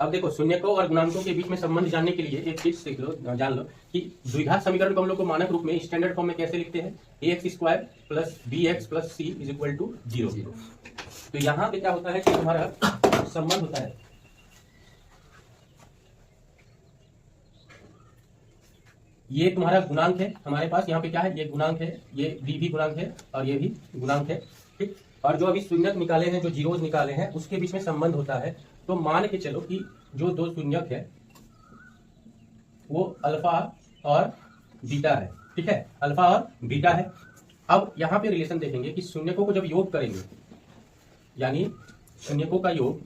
अब देखो शून्यकों और गुणांकों के बीच में संबंध जानने के लिए एक चीज सीख लो, जान लो कि द्विघात समीकरण को हम लोग को मानक रूप में स्टैंडर्ड फॉर्म में कैसे लिखते हैं, ax² plus bx plus c is equal to 0। तो यहाँ पे क्या होता है कि तुम्हारा संबंध होता है, ये तुम्हारा गुणांक है हमारे पास, यहाँ पे क्या है, ये गुणांक है, ये b भी गुणांक है और ये भी गुणांक है, ठीक। और जो अभी शून्यक निकाले हैं, जो जीरोज निकाले हैं, उसके बीच में संबंध होता है। तो मान के चलो कि जो दो शून्यक है वो अल्फा और बीटा है, ठीक है, अल्फा और बीटा है। अब यहाँ पे रिलेशन देखेंगे कि शून्यकों को जब योग करेंगे, यानी शून्यकों का योग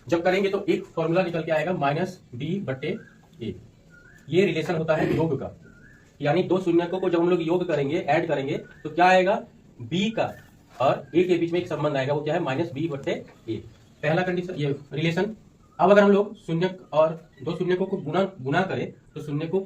जब करेंगे तो एक फॉर्मूला निकल के आएगा -b/a। ये रिलेशन होता है योग का, यानी दो शून्यकों को जब हम लोग योग करेंगे, ऐड करेंगे, तो क्या आएगा, b का और a के बीच में एक संबंध आएगा, वो क्या है, -b/a। पहला कंडीशन ये रिलेशन। अब अगर हम लोग शून्यक और दो शून्यकों को गुणा करें तो शून्यकों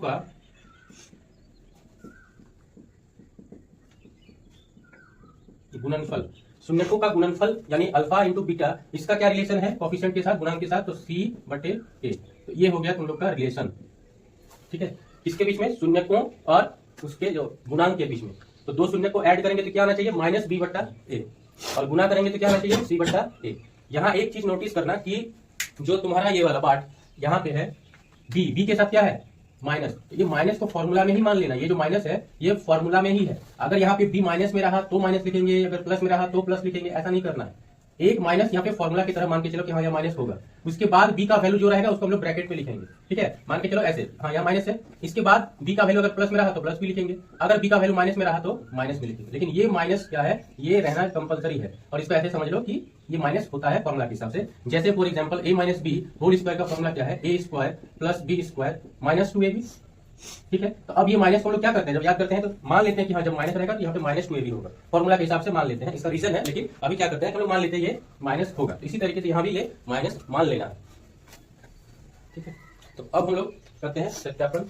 का गुणनफल यानी अल्फा इंटू बीटा, इसका क्या रिलेशन है, कोफिशिएंट के साथ, गुणांक के साथ, तो c/a। तो ये हो गया तुम लोग का रिलेशन, ठीक है, इसके बीच में शून्यकों और उसके जो गुणांक के बीच में। तो दो शून्य को ऐड करेंगे तो क्या आना चाहिए, -b/a, और गुना करेंगे तो क्या आना चाहिए, c/a। यहाँ एक चीज नोटिस करना कि जो तुम्हारा ये वाला पार्ट यहाँ पे है, b के साथ क्या है, माइनस। ये माइनस को फॉर्मूला में ही मान लेना, ये जो माइनस है ये फॉर्मूला में ही है। अगर यहाँ पे b माइनस में रहा तो माइनस लिखेंगे, अगर प्लस में रहा तो प्लस लिखेंगे, ऐसा नहीं करना है। एक माइनस यहाँ पे फॉर्मूला की तरह मान के चलो कि हाँ यहाँ माइनस होगा, उसके बाद b का वैल्यू जो रहेगा उसको हम लोग ब्रैकेट में लिखेंगे, ठीक है, मान के चलो ऐसे, हाँ यहाँ माइनस है, इसके बाद b का वैल्यू अगर प्लस में रहा तो प्लस भी लिखेंगे, अगर b का वैल्यू माइनस में रहा तो माइनस भी लिखेंगे। लेकिन ये माइनस क्या है, ये रहना कंपलसरी है, और इसको ऐसे समझ लो कि ये माइनस होता है फॉर्मूला के हिसाब से। जैसे for example a - b whole square का फॉर्मूला क्या है, a² प्लस b² -2ab, ठीक है। तो अब ये माइनस को हम लोग क्या करते हैं, जब याद करते हैं तो मान लेते हैं कि हाँ जब माइनस रहेगा तो यहाँ पे -2ab होगा, फॉर्मूला के हिसाब से मान लेते हैं, इसका रीजन है। लेकिन अभी क्या करते हैं, हम लोग मान लेते हैं ये माइनस होगा, तो इसी तरीके से यहाँ भी ये माइनस मान लेना है, ठीक है। तो अब हम लोग करते हैं सत्यापन।